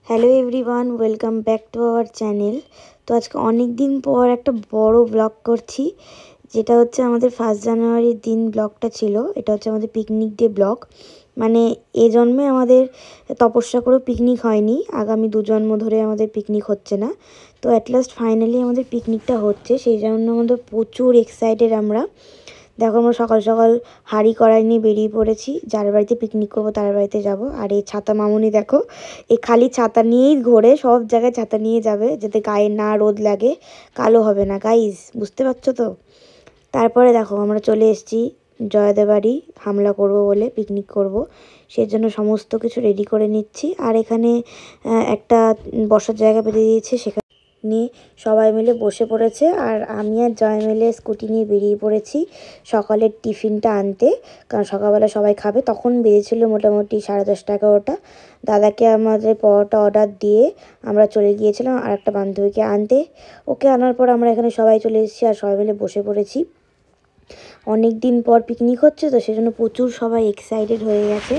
Hello everyone, welcome back to our channel. তো আজকে অনেক দিন পর একটা বড় ব্লগ করছি, যেটা হচ্ছে আমাদের 1 জানুয়ারির দিন ব্লগটা ছিল। এটা হচ্ছে আমাদের পিকনিক ডে ব্লগ। মানে এ জন্মে আমাদের তপস্যা করে পিকনিক হয়নি, আগামী 2 জন্ম ধরে আমাদের পিকনিক হচ্ছে না। তো অ্যাট লাস্ট ফাইনালি আমাদের পিকনিকটা হচ্ছে, সেই জন্য আমাদের প্রচুর এক্সাইটেড আমরা। দেখো আমরা সকাল সকাল হাঁড়ি কড়াই নিয়ে বেরিয়ে পড়েছি, যার বাড়িতে পিকনিক করবো তার বাড়িতে যাব। আর এই ছাতা মামুনি দেখো, এই খালি ছাতা নিয়েই ঘোরে, সব জায়গায় ছাতা নিয়ে যাবে যাতে গায়ে না রোদ লাগে, কালো হবে না গাইজ, বুঝতে পারছো তো। তারপরে দেখো আমরা চলে এসেছি জয়াদের বাড়ি, হামলা করব বলে, পিকনিক করব, সেই জন্য সমস্ত কিছু রেডি করে নিচ্ছি। আর এখানে একটা বসার জায়গা পেতে দিয়েছে, সেখানে নিয়ে সবাই মিলে বসে পড়েছে। আর আমি আর জয় মিলে স্কুটি নিয়ে বেরিয়ে পড়েছি সকালের টিফিনটা আনতে, কারণ সকালবেলা সবাই খাবে। তখন বেরিয়েছিল মোটামুটি 10:30-11টা। দাদাকে আমাদের পরোটা অর্ডার দিয়ে আমরা চলে গিয়েছিলাম আর একটা বান্ধবীকে আনতে। ওকে আনার পর আমরা এখানে সবাই চলে এসেছি আর সবাই মিলে বসে পড়েছি। অনেক দিন পর পিকনিক হচ্ছে তো সেজন্য প্রচুর সবাই এক্সাইটেড হয়ে গেছে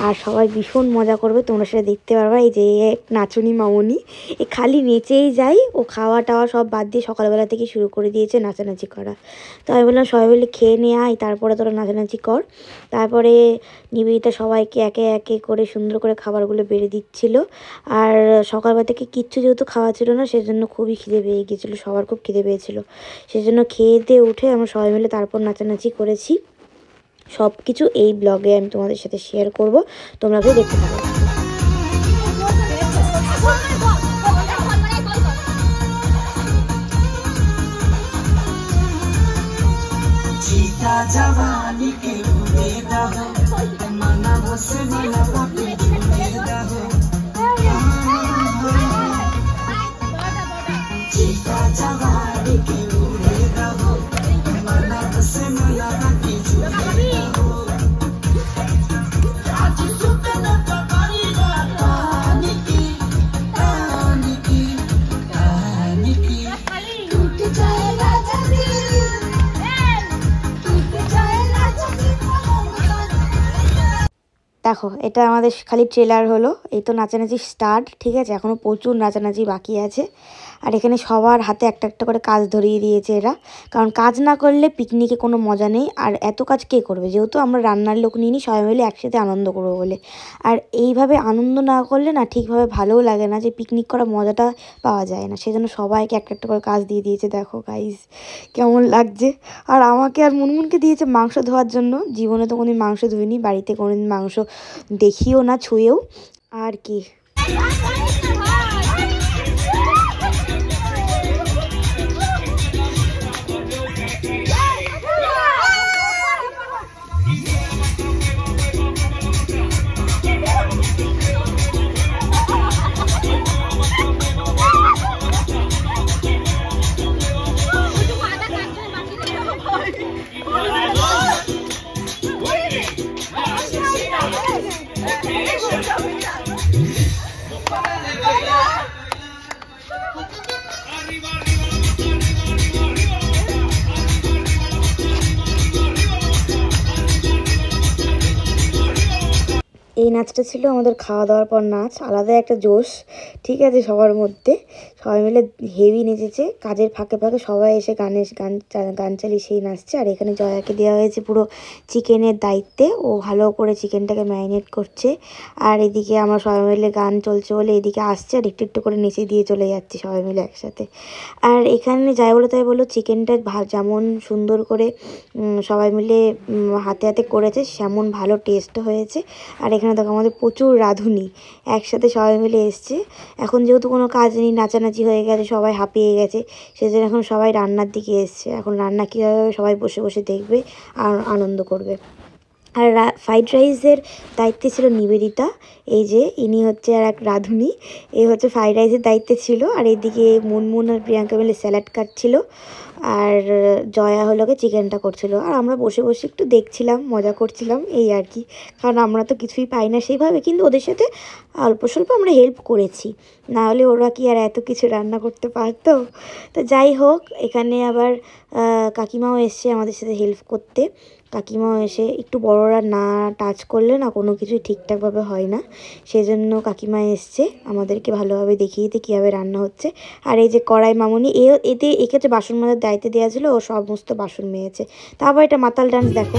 আর সবাই ভীষণ মজা করবে, তোমরা সেটা দেখতে পারবা। এই যে নাচুনি মামুনি, এ খালি নেচেই যাই, ও খাওয়া টাওয়া সব বাদ দিয়ে সকালবেলা থেকে শুরু করে দিয়েছে নাচানাচি করা। তো আমি বললাম সবাই মিলে খেয়ে নিয়ে আয়, তারপরে তোরা নাচানাচি কর। তারপরে নিবেদিতা সবাইকে একে একে করে সুন্দর করে খাবারগুলো বেড়ে দিচ্ছিল। আর সকালবেলা থেকে কিচ্ছু যেহেতু খাওয়া ছিল না, সেজন্য খুবই খিদে পেয়ে গিয়েছিলো, সবার খুব খিদে পেয়েছিল। সেজন্য খেয়ে দিয়ে উঠে আমরা সবাই মিলে তারপর নাচানাচি করেছি। সব কিছু এই ব্লগে আমি তোমাদের সাথে শেয়ার করব, তোমরা কেউ দেখতে পারো। দেখো এটা আমাদের খালি ট্রেলার হলো, এই তো নাচানাচি স্টার্ট, ঠিক আছে, এখনও প্রচুর নাচানাচি বাকি আছে। আর এখানে সবার হাতে একটা একটা করে কাজ ধরিয়ে দিয়েছে এরা, কারণ কাজ না করলে পিকনিকে কোনো মজা নেই। আর এত কাজ কে করবে, যেহেতু আমরা রান্নার লোক নিয়ে নিই, সবাই মিলে একসাথে আনন্দ করবো বলে। আর এইভাবে আনন্দ না করলে না ঠিকভাবে ভালোও লাগে না, যে পিকনিক করার মজাটা পাওয়া যায় না। সেজন্য সবাইকে একটা একটা করে কাজ দিয়ে দিয়েছে, দেখো গাইস কেমন লাগছে। আর আমাকে আর মুনমুনকে দিয়েছে মাংস ধোয়ার জন্য, জীবনে তো কোনোদিন মাংস ধুইনি, বাড়িতে কোনোদিন মাংস দেখিও না, ছুঁয়েও। আর কি এই নাচটা ছিল আমাদের খাওয়া দাওয়ার পর নাচ, আলাদা একটা জোশ, ঠিক আছে, সবার মধ্যে সবাই মিলে হেভি নেচেছে। কাজের ফাঁকে ফাঁকে সবাই এসে গান চালিয়ে সেই নাচছে। আর এখানে জয়াকে দেওয়া হয়েছে পুরো চিকেনের দায়িত্বে, ও ভালো করে চিকেনটাকে ম্যারিনেট করছে। আর এদিকে আমার সবাই মিলে গান চলছে বলে এদিকে আসছে আর একটু একটু করে নেচে দিয়ে চলে যাচ্ছে সবাই মিলে একসাথে। আর এখানে যাই বলো তাই বলো, চিকেনটা যেমন সুন্দর করে সবাই মিলে হাতে হাতে করেছে, সেমন ভালো টেস্ট হয়েছে। আর এখানে দেখো আমাদের প্রচুর রাঁধুনি একসাথে সবাই মিলে এসছে। এখন যেহেতু কোনো কাজ নেই, নাচানাচি হয়ে গেছে, সবাই হাঁপিয়ে গেছে, সেজন্য এখন সবাই রান্নার দিকে এসছে। এখন রান্না কীভাবে হবে সবাই বসে বসে দেখবে আর আনন্দ করবে। আর ফ্রাইড রাইসের দায়িত্বে ছিল নিবেদিতা, এই যে ইনি হচ্ছে আর এক রাঁধুনি, এই হচ্ছে ফ্রাইড রাইসের দায়িত্বে ছিল। আর এইদিকে মুনমুন আর প্রিয়াঙ্কা মিলে স্যালাড কাটছিল। আর জয়া হলো গিয়ে চিকেনটা করছিল, আর আমরা বসে বসে একটু দেখছিলাম, মজা করছিলাম এই আর কি। কারণ আমরা তো কিছুই পাই না সেইভাবে, কিন্তু ওদের সাথে অল্প স্বল্প আমরা হেল্প করেছি, না হলে ওরা কি আর এত কিছু রান্না করতে পারতো। তো যাই হোক, এখানে আবার কাকিমাও এসছে আমাদের সাথে হেল্প করতে। কাকিমাও এসে, একটু বড়রা না টাচ করলে না কোনো কিছুই ঠিকঠাকভাবে হয় না, সেই জন্য কাকিমা এসছে আমাদেরকে ভালোভাবে দেখিয়ে দিতে কীভাবে রান্না হচ্ছে। আর এই যে কড়াই মামুনি, একে হচ্ছে বাসন মাজার দায়িত্ব দেওয়া ছিল, ও সমস্ত বাসন মেয়েছে। তারপর এটা মাতাল ডান্স দেখো।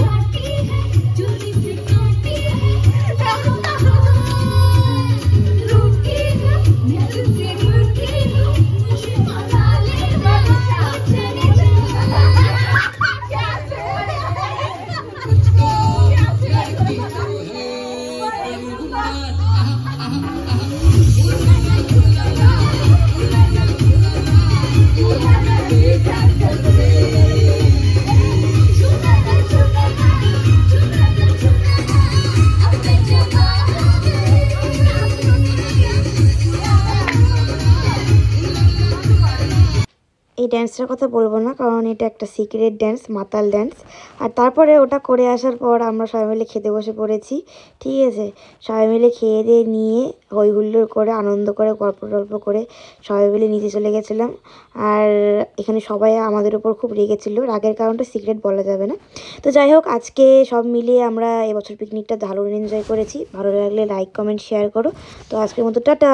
এই ড্যান্সটার কথা বলবো না, কারণ এটা একটা সিক্রেট ড্যান্স, মাতাল ড্যান্স। আর তারপরে ওটা করে আসার পর আমরা সবাই মিলে খেতে বসে পড়েছি, ঠিক আছে। সবাই মিলে খেয়ে দিয়ে নিয়ে হই হুল্লোড় করে আনন্দ করে গল্প টল্প করে সবাই মিলে নিচে চলে গেছিলাম। আর এখানে সবাই আমাদের উপর খুব রেগেছিল, রাগের কারণটা সিক্রেট বলা যাবে না। তো যাই হোক, আজকে সব মিলিয়ে আমরা এবছর পিকনিকটা দারুণ এনজয় করেছি। ভালো লাগলে লাইক কমেন্ট শেয়ার করো। তো আজকের মতো টাটা।